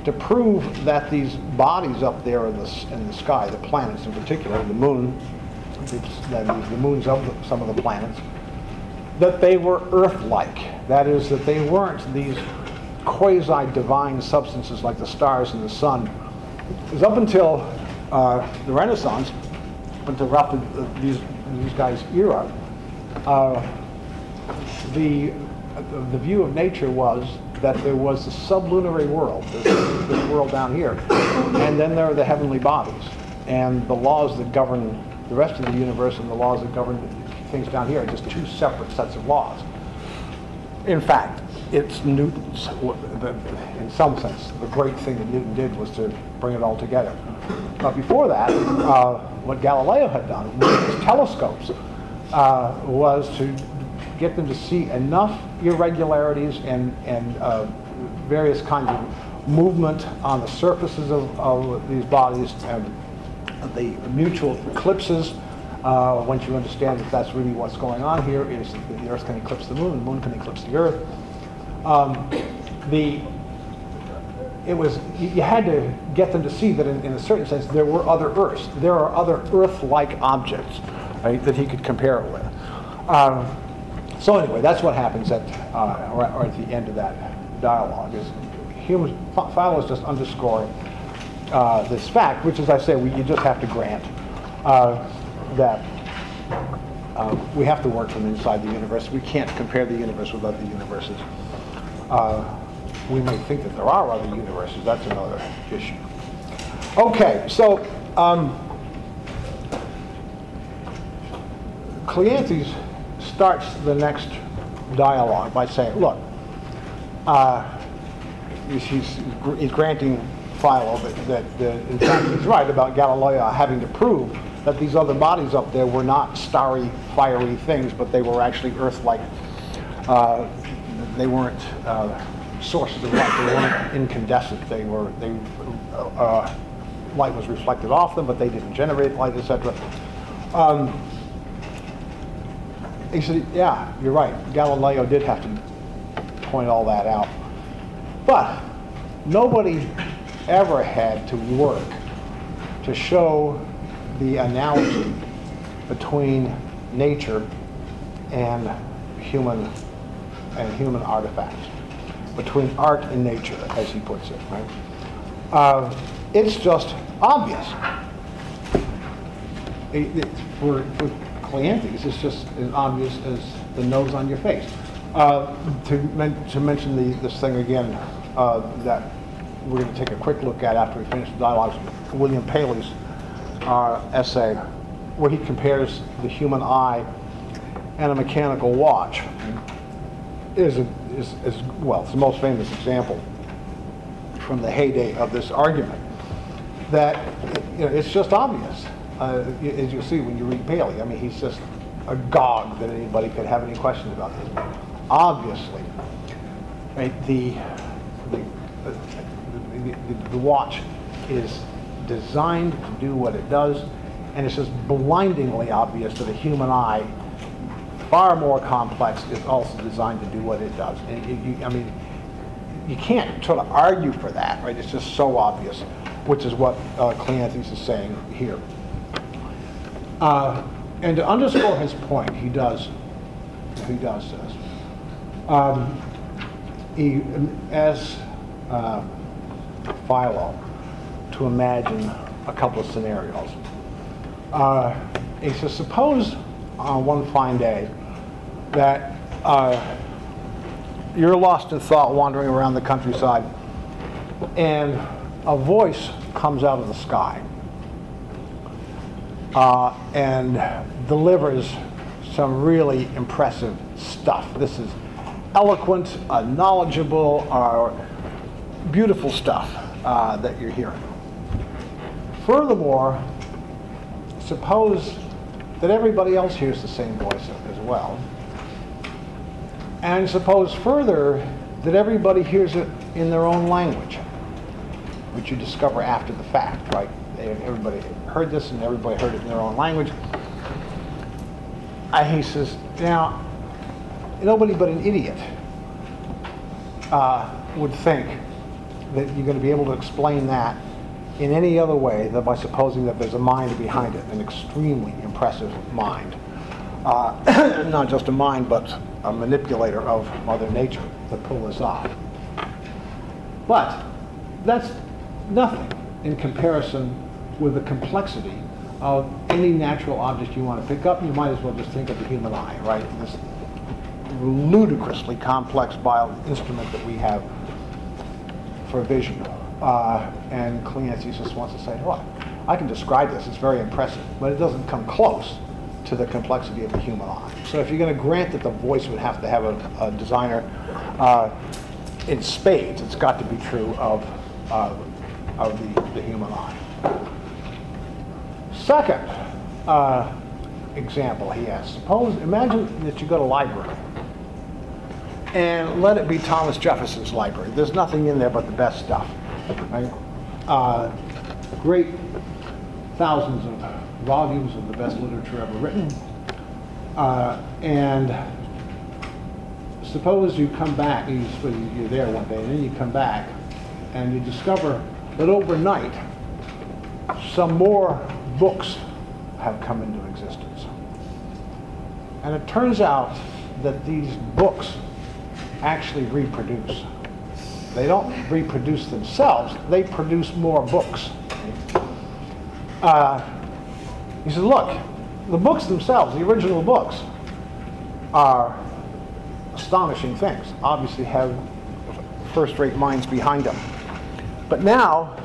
to prove that these bodies up there in the sky, the planets in particular, the moon, the moons of some of the planets, that they were Earth-like. That is, that they weren't these quasi-divine substances like the stars and the sun. Because up until the Renaissance, until roughly these guys' era, the view of nature was that there was the sublunary world, this world down here, and then there are the heavenly bodies, and the laws that govern the rest of the universe and the laws that govern things down here are just two separate sets of laws. In fact, it's Newton's, in some sense, the great thing that Newton did was to bring it all together. But before that, what Galileo had done with his telescopes was to get them to see enough irregularities and various kinds of movement on the surfaces of these bodies, and the mutual eclipses. Once you understand that that's really what's going on here, is that the Earth can eclipse the moon can eclipse the Earth. You had to get them to see that in a certain sense there were other Earths. There are other Earth-like objects, right, that he could compare it with. So anyway, that's what happens at the end of that dialogue. Is Philo is just underscoring this fact, which, as I say, you just have to grant that we have to work from inside the universe. We can't compare the universe with other universes. We may think that there are other universes. That's another issue. Okay, so Cleanthes starts the next dialogue by saying, look, he's granting Philo that in fact he's right about Galileo having to prove that these other bodies up there were not starry, fiery things, but they were actually Earth-like. They weren't sources of light. They weren't incandescent. Light was reflected off them, but they didn't generate light, etc. He said, yeah, you're right. Galileo did have to point all that out. But nobody ever had to work to show the analogy between nature and human artifacts, between art and nature, as he puts it. Right? It's just obvious. For Cleanthes, it's just as obvious as the nose on your face. To mention this thing again that we're going to take a quick look at after we finish the dialogues, William Paley's essay, where he compares the human eye and a mechanical watch, is well, it's the most famous example from the heyday of this argument. That it's just obvious, as you see when you read Paley. I mean, he's just agog that anybody could have any questions about this. Obviously, right, the watch is designed to do what it does, and it's just blindingly obvious that a human eye, far more complex, is also designed to do what it does. And I mean, you can't sort of argue for that, right? It's just so obvious, which is what Cleanthes is saying here. And to underscore his point, he does this. He asks Philo to imagine a couple of scenarios. He says, suppose on one fine day that you're lost in thought wandering around the countryside, and a voice comes out of the sky and delivers some really impressive stuff. This is eloquent, knowledgeable, beautiful stuff that you're hearing. Furthermore, suppose that everybody else hears the same voice as well. And suppose further that everybody hears it in their own language, which you discover after the fact, right? Everybody heard this and everybody heard it in their own language. He says, now, nobody but an idiot would think that you're going to be able to explain that in any other way than by supposing that there's a mind behind it, an extremely impressive mind. Not just a mind, but a manipulator of Mother Nature to pull this off. But that's nothing in comparison with the complexity of any natural object you want to pick up. You might as well just think of the human eye, right? This ludicrously complex instrument that we have for vision. And Cleanthes just wants to say, look, I can describe this, it's very impressive, but it doesn't come close to the complexity of the human eye. So if you're going to grant that the voice would have to have a designer in spades, it's got to be true of the human eye. Second example he has, imagine that you go to a library, and let it be Thomas Jefferson's library. There's nothing in there but the best stuff. Right? Great thousands of volumes of the best literature ever written. And suppose you come back, you're there one day, and then you come back, and you discover that overnight some more books have come into existence. And it turns out that these books actually reproduce. They don't reproduce themselves, they produce more books. He says, look, the books themselves, the original books, are astonishing things. Obviously have first-rate minds behind them. But now,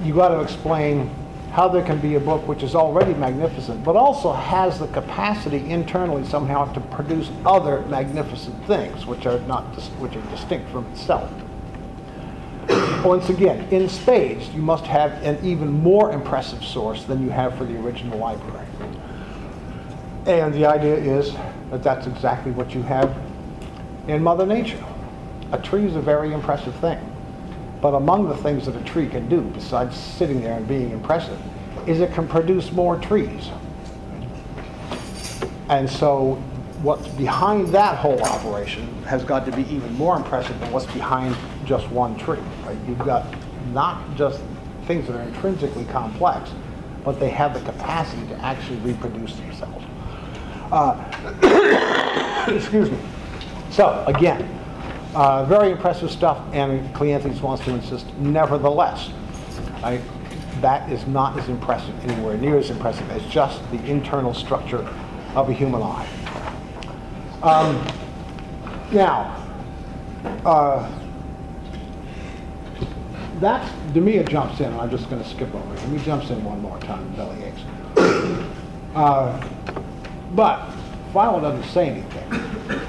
you've got to explain how there can be a book which is already magnificent, but also has the capacity internally somehow to produce other magnificent things, which are distinct from itself. Once again, in spades, you must have an even more impressive source than you have for the original library. And the idea is that that's exactly what you have in Mother Nature. A tree is a very impressive thing. But among the things that a tree can do, besides sitting there and being impressive, is it can produce more trees. And so what's behind that whole operation has got to be even more impressive than what's behind just one tree. Right? You've got not just things that are intrinsically complex, but they have the capacity to actually reproduce themselves. Excuse me. So again, very impressive stuff, and Cleanthes wants to insist, nevertheless, that is not as impressive, anywhere near as impressive as just the internal structure of a human eye. Now, that's, Demea jumps in, and I'm just going to skip over it. He jumps in one more time, belly aches. But Philo doesn't say anything.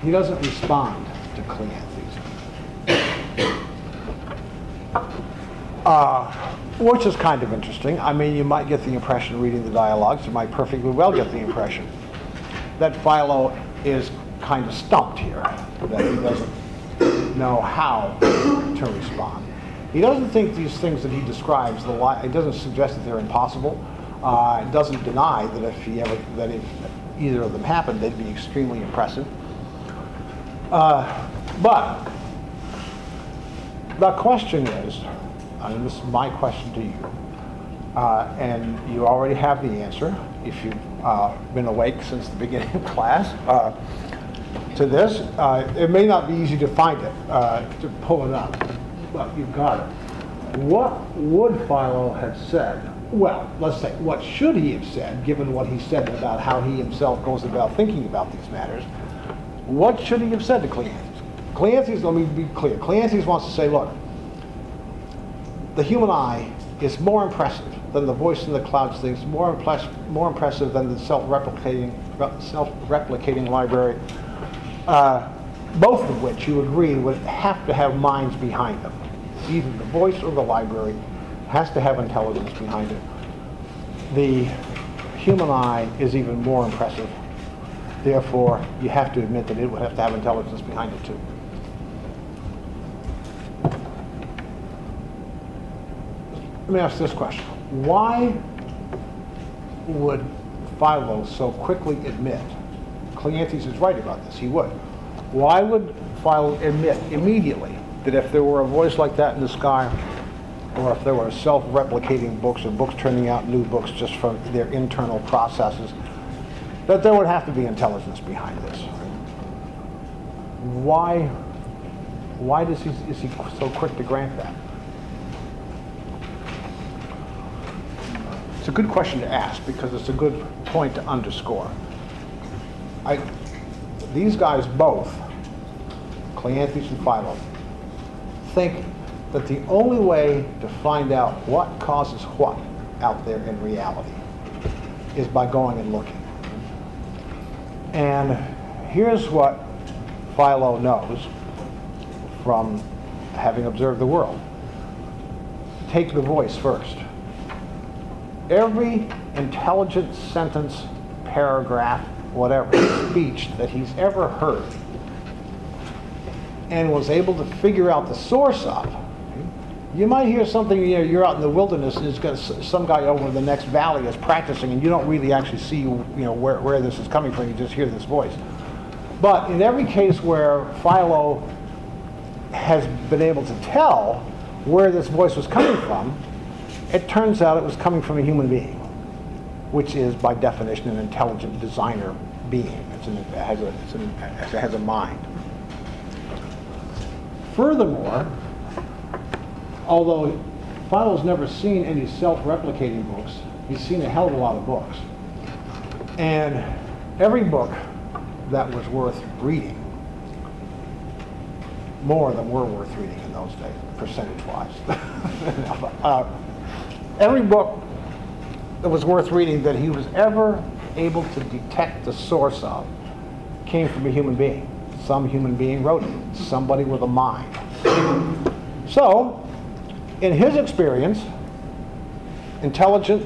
He doesn't respond to Cleanthes. Which is kind of interesting. I mean, you might get the impression reading the dialogues, you might perfectly well get the impression that Philo is kind of stumped here, that he doesn't know how to respond. He doesn't think these things that he describes, it doesn't suggest that they're impossible. It doesn't deny that if either of them happened, they'd be extremely impressive. But the question is, and this is my question to you, and you already have the answer if you've been awake since the beginning of class to this. It may not be easy to find it, to pull it up, but you've got it. What would Philo have said? Well, let's say, what should he have said, given what he said about how he himself goes about thinking about these matters? What should he have said to Cleanthes? Cleanthes, let me be clear, Cleanthes wants to say, look, the human eye is more impressive than the voice in the clouds things, more impressive than the self-replicating library, both of which you agree would have to have minds behind them. Either the voice or the library has to have intelligence behind it. The human eye is even more impressive. Therefore, you have to admit that it would have to have intelligence behind it too. Let me ask this question. Why would Philo so quickly admit, Cleanthes is right about this, he would. Why would Philo admit immediately that if there were a voice like that in the sky, or if there were self-replicating books or books turning out new books just from their internal processes, that there would have to be intelligence behind this? Why is he so quick to grant that? It's a good question to ask because it's a good point to underscore. These guys both, Cleanthes and Philo, think that the only way to find out what causes what out there in reality is by going and looking. And here's what Philo knows from having observed the world. Take the voice first. Every intelligent sentence, paragraph, whatever, speech that he's ever heard and was able to figure out the source of. You might hear something, you're out in the wilderness and it's got some guy over in the next valley is practicing and you don't really actually see where this is coming from, you just hear this voice. But in every case where Philo has been able to tell where this voice was coming from, it turns out it was coming from a human being, which is by definition an intelligent designer being. It has a mind. Furthermore, although Philo's never seen any self-replicating books, he's seen a hell of a lot of books. And every book that was worth reading, more than were worth reading in those days, percentage-wise. Every book that was worth reading that he was ever able to detect the source of came from a human being. Some human being wrote it. Somebody with a mind. So, in his experience, intelligent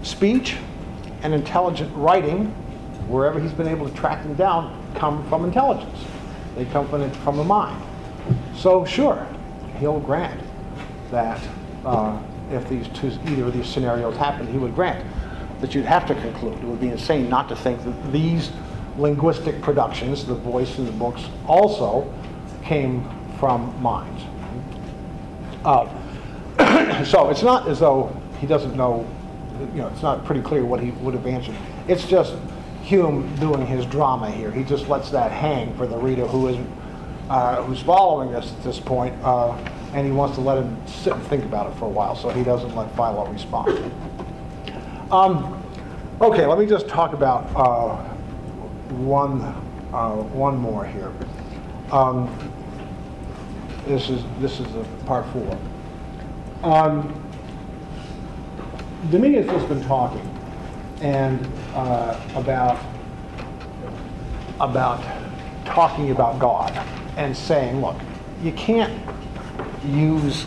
speech and intelligent writing, wherever he's been able to track them down, come from intelligence. They come from a mind. So sure, he'll grant that if either of these scenarios happened, he would grant that you'd have to conclude. It would be insane not to think that these linguistic productions, the voice in the books, also came from minds. So it's not as though he doesn't know, it's not pretty clear what he would have answered. It's just Hume doing his drama here. He just lets that hang for the reader who's following us at this point, and he wants to let him sit and think about it for a while, so he doesn't let Philo respond. Okay, let me just talk about one more here. This is part 4. Dominguez has been talking and about talking about God and saying, look, you can't use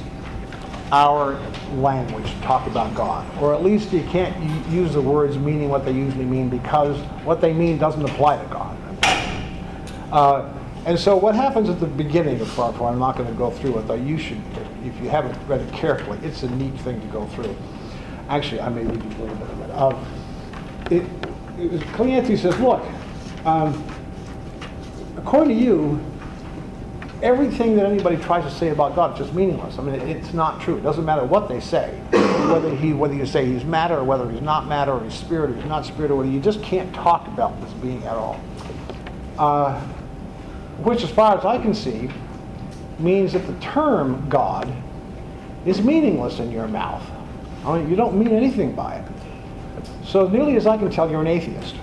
our language to talk about God, or at least you can't use the words meaning what they usually mean, because what they mean doesn't apply to God. And so what happens at the beginning of Part 4, I'm not going to go through it, though you should, if you haven't read it carefully, it's a neat thing to go through. Actually, I may read you a little bit of it. Cleanthes says, look, according to you, everything that anybody tries to say about God is just meaningless. I mean, it's not true. It doesn't matter what they say. whether you say he's matter, or whether he's not matter, or he's spirit, or he's not spirit, or whether you just can't talk about this being at all. Which, as far as I can see, means that the term God is meaningless in your mouth. I mean, you don't mean anything by it. So nearly as I can tell, you're an atheist.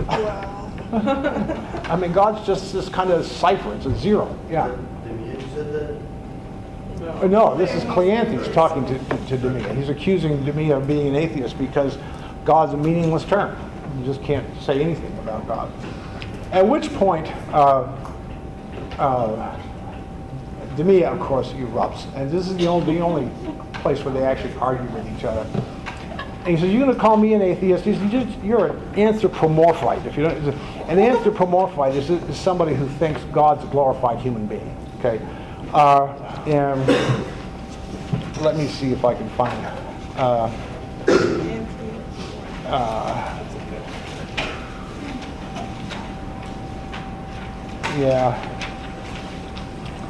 Wow. I mean, God's just this kind of cipher. It's a zero. Yeah. Did you said that? No, this is Cleanthes talking to Demea. He's accusing Demea of being an atheist because God's a meaningless term. You just can't say anything about God. At which point, Demea, of course, erupts. And this is the only place where they actually argue with each other. And he says, "You're going to call me an atheist?" He says, "You're an anthropomorphite." If you don't, an anthropomorphite is somebody who thinks God's a glorified human being. Okay, and let me see if I can find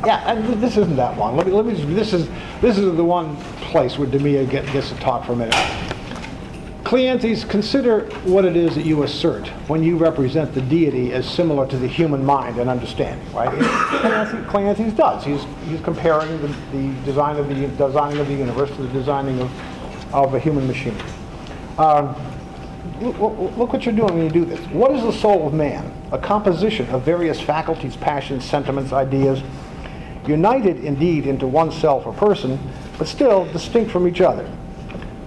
and this isn't that one. This is the one place where Demea gets to talk for a minute. Cleanthes, consider what it is that you assert when you represent the deity as similar to the human mind and understanding, right? Cleanthes does. He's comparing the designing of the universe to the designing of a human machine. Look what you're doing when you do this. What is the soul of man? A composition of various faculties, passions, sentiments, ideas, united indeed into one self or person, but still distinct from each other.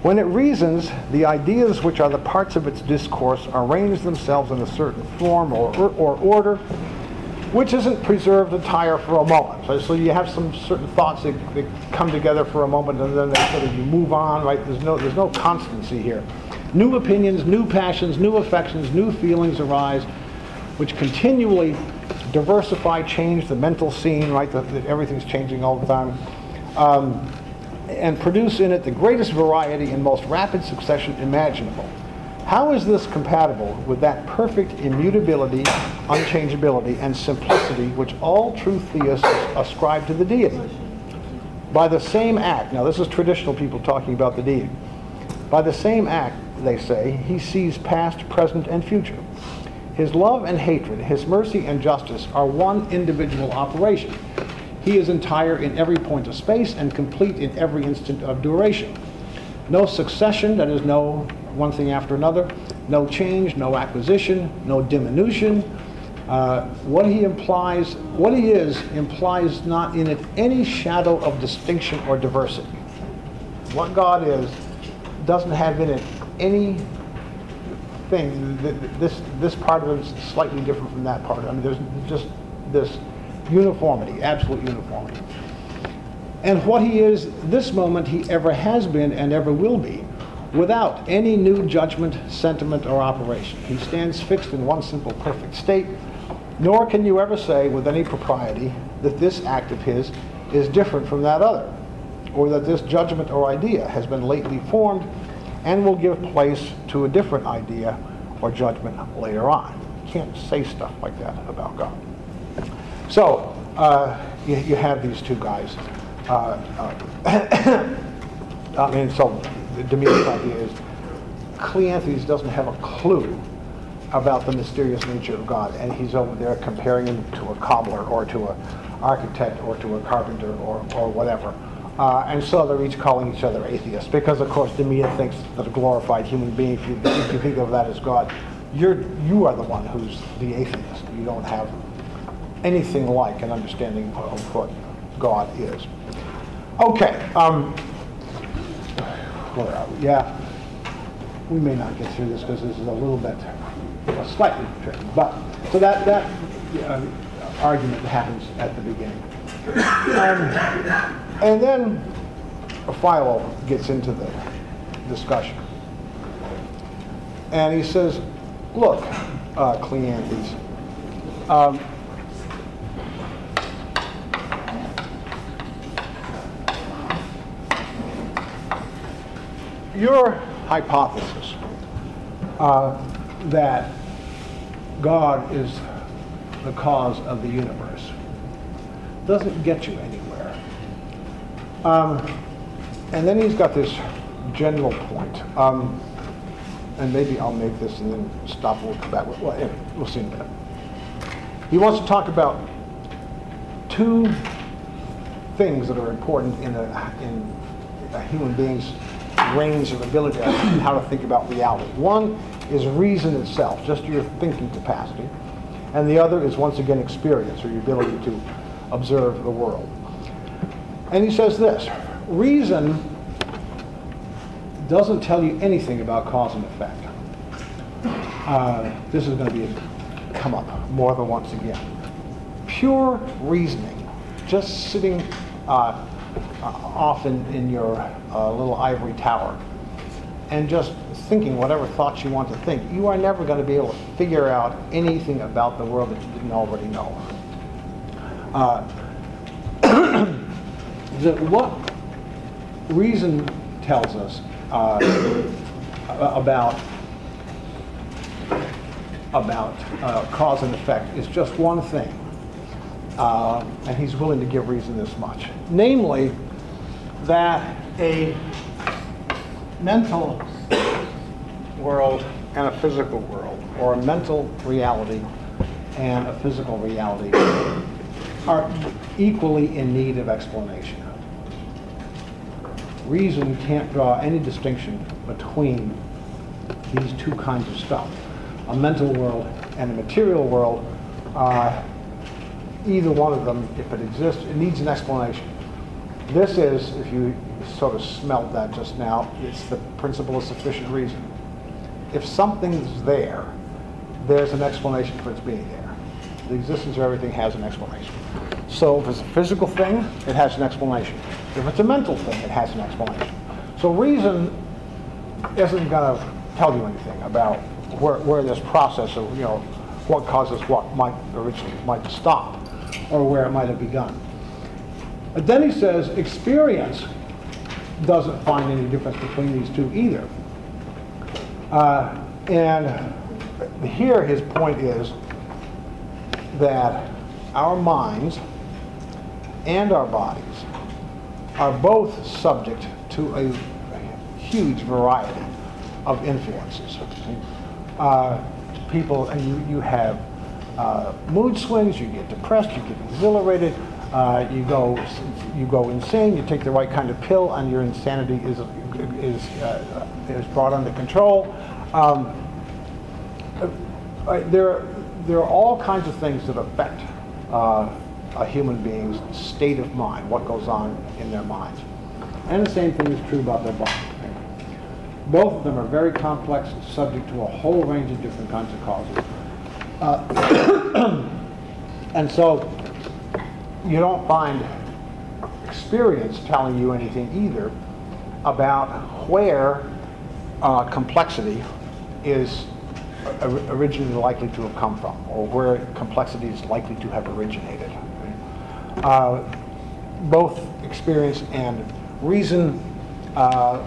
When it reasons, the ideas which are the parts of its discourse arrange themselves in a certain form or order, which isn't preserved entire for a moment. So you have some certain thoughts that come together for a moment, and then they sort of you move on, right? There's no constancy here. New opinions, new passions, new affections, new feelings arise, which continually diversify, change the mental scene, right? That everything's changing all the time. And produce in it the greatest variety in most rapid succession imaginable. How is this compatible with that perfect immutability, unchangeability, and simplicity which all true theists ascribe to the deity? By the same act, now this is traditional people talking about the deity. By the same act, they say, he sees past, present, and future. His love and hatred, his mercy and justice are one individual operation. He is entire in every point of space and complete in every instant of duration. No succession, that is, no one thing after another, no change, no acquisition, no diminution. What he is implies not in it any shadow of distinction or diversity. What God is doesn't have in it any thing. This part of it is slightly different from that part. I mean, there's just this uniformity, absolute uniformity. And what he is this moment, he ever has been and ever will be, without any new judgment, sentiment, or operation. He stands fixed in one simple perfect state, nor can you ever say with any propriety that this act of his is different from that other, or that this judgment or idea has been lately formed and will give place to a different idea or judgment later on. You can't say stuff like that about God. So, you have these two guys. And so, Demea's idea is Cleanthes doesn't have a clue about the mysterious nature of God, and he's over there comparing him to a cobbler or to an architect or to a carpenter or whatever. And so they're each calling each other atheists, because of course Demea thinks that a glorified human being, if you think of that as God, you are the one who's the atheist. You don't have anything like an understanding of what God is. Okay, where are we? Yeah, we may not get through this because this is a little bit, slightly tricky. But so that argument happens at the beginning, and then Philo gets into the discussion, and he says, "Look, Cleanthes." Your hypothesis that God is the cause of the universe doesn't get you anywhere. And then he's got this general point. And maybe I'll make this and then stop and we'll come back. Well, anyway, we'll see in a minute. He wants to talk about two things that are important in a human being's range of ability and how to think about reality. One is reason itself, just your thinking capacity. And the other is, once again, experience, or your ability to observe the world. And he says this: reason doesn't tell you anything about cause and effect. This is going to come up more than once again. Pure reasoning, just sitting often in your little ivory tower and just thinking whatever thoughts you want to think, you are never going to be able to figure out anything about the world that you didn't already know. What reason tells us about cause and effect is just one thing, and he's willing to give reason this much, namely that a mental world and a physical world, or a mental reality and a physical reality, are equally in need of explanation. Reason can't draw any distinction between these two kinds of stuff, a mental world and a material world. Either one of them, if it exists, it needs an explanation. This is, if you sort of smelled that just now, it's the principle of sufficient reason. If something's there, there's an explanation for its being there. The existence of everything has an explanation. So if it's a physical thing, it has an explanation. If it's a mental thing, it has an explanation. So reason isn't going to tell you anything about where this process of, what causes what might stop, or where it might have begun. But then he says experience doesn't find any difference between these two either. And here his point is that our minds and our bodies are both subject to a huge variety of influences. People, and you have mood swings, you get depressed, you get exhilarated, you go insane, you take the right kind of pill, and your insanity is brought under control. There are all kinds of things that affect a human being's state of mind, what goes on in their minds. And the same thing is true about their body. Both of them are very complex, subject to a whole range of different kinds of causes. And so you don't find experience telling you anything either about where complexity is originally likely to have come from, or where complexity is likely to have originated. Both experience and reason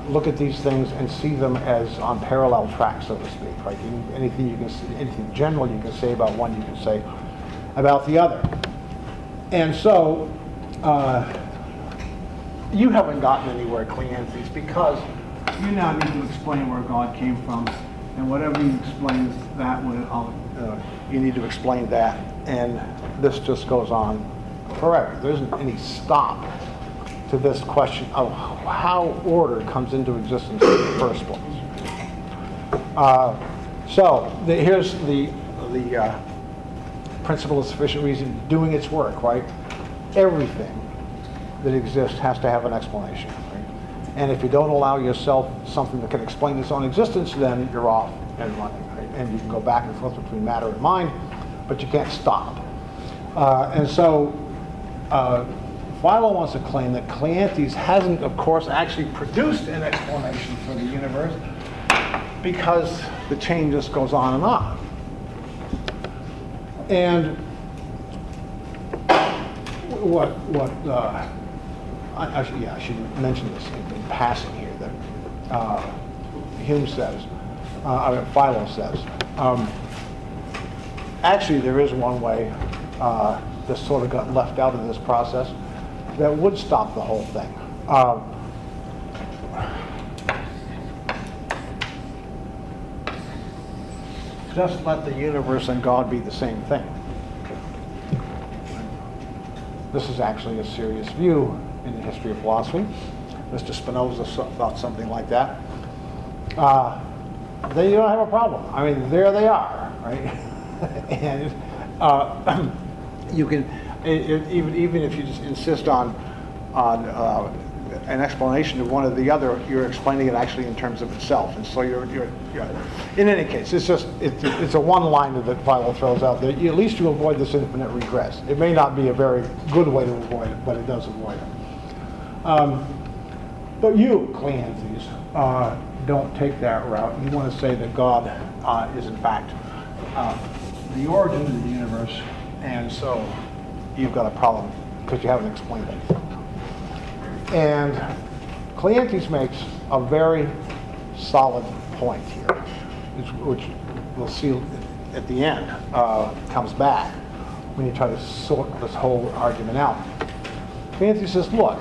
look at these things and see them as on parallel tracks, so to speak. Right? Anything general you can say about one, you can say about the other. And so you haven't gotten anywhere, Cleanthes, because you now need to explain where God came from, and whatever you explain that way, you need to explain that, and this just goes on forever. There isn't any stop to this question of how order comes into existence in the first place. Here's the principle of sufficient reason doing its work, right? Everything that exists has to have an explanation, right? And if you don't allow yourself something that can explain its own existence, then you're off and running, right? And you can go back and forth between matter and mind, but you can't stop. And so Philo wants to claim that Cleanthes hasn't, of course, actually produced an explanation for the universe, because the chain just goes on and on. And I should mention this in passing here, that Hume says, Philo says, actually there is one way this sort of got left out of this process that would stop the whole thing. just let the universe and God be the same thing. This is actually a serious view in the history of philosophy. Mr. Spinoza thought something like that. Then you don't have a problem. I mean, there they are, right? And you can, even if you just insist on an explanation of one or the other, you're explaining it actually in terms of itself. And so you're in any case, it's a one-liner that Philo throws out there. At least you avoid this infinite regress. It may not be a very good way to avoid it, but it does avoid it. But you, Cleanthes, don't take that route. You want to say that God is in fact the origin of the universe, and so you've got a problem because you haven't explained anything. And Cleanthes makes a very solid point here, which we'll see at the end comes back when you try to sort this whole argument out. Cleanthes says, look,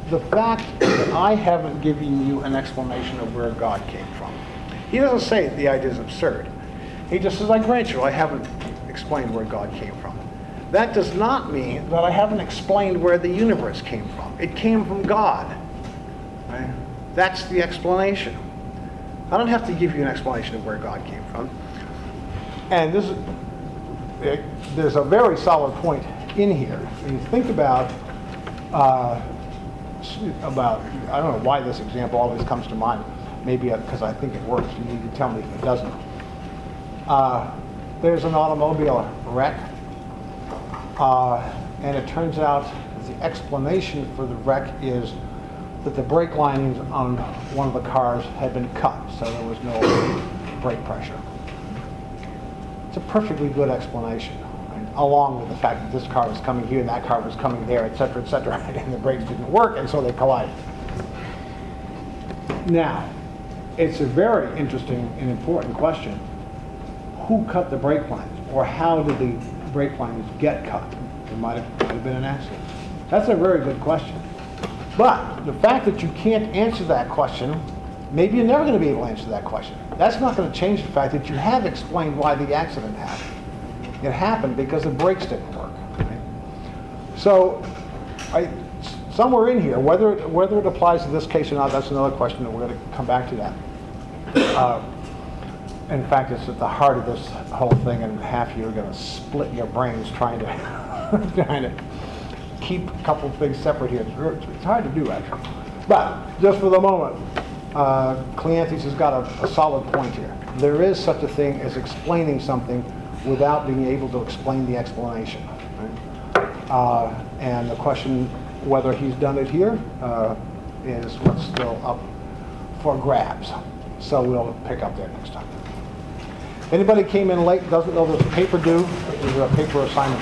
the fact that I haven't given you an explanation of where God came from. He doesn't say the idea is absurd. He just says, I grant you, I haven't explained where God came from. That does not mean that I haven't explained where the universe came from. It came from God. Right? That's the explanation. I don't have to give you an explanation of where God came from. And there's a very solid point in here. When you think about, I don't know why this example always comes to mind. Maybe because I think it works. You need to tell me if it doesn't. There's an automobile wreck. And it turns out the explanation for the wreck is that the brake linings on one of the cars had been cut, so there was no brake pressure. It's a perfectly good explanation, right? Along with the fact that this car was coming here and that car was coming there, et cetera, and the brakes didn't work, and so they collided. Now, it's a very interesting and important question. Who cut the brake lines, or how did the brake lines get cut? It might have been an accident. That's a very good question. But the fact that you can't answer that question, maybe you're never going to be able to answer that question. That's not going to change the fact that you have explained why the accident happened. It happened because the brakes didn't work. Right? So, somewhere in here, whether it applies to this case or not, that's another question that we're going to come back to that. In fact, it's at the heart of this whole thing, and half you're going to split your brains trying to keep a couple of things separate here. It's hard to do, actually. But just for the moment, Cleanthes has got a solid point here. There is such a thing as explaining something without being able to explain the explanation. Right? And the question whether he's done it here is what's still up for grabs. So we'll pick up there next time. Anybody came in late, doesn't know there's a paper due, there's a paper assignment.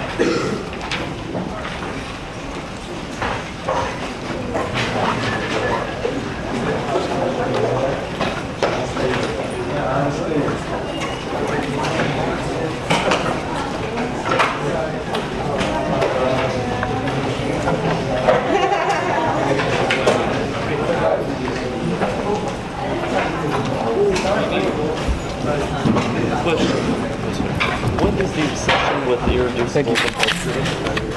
What is the obsession with irreducible compulsory?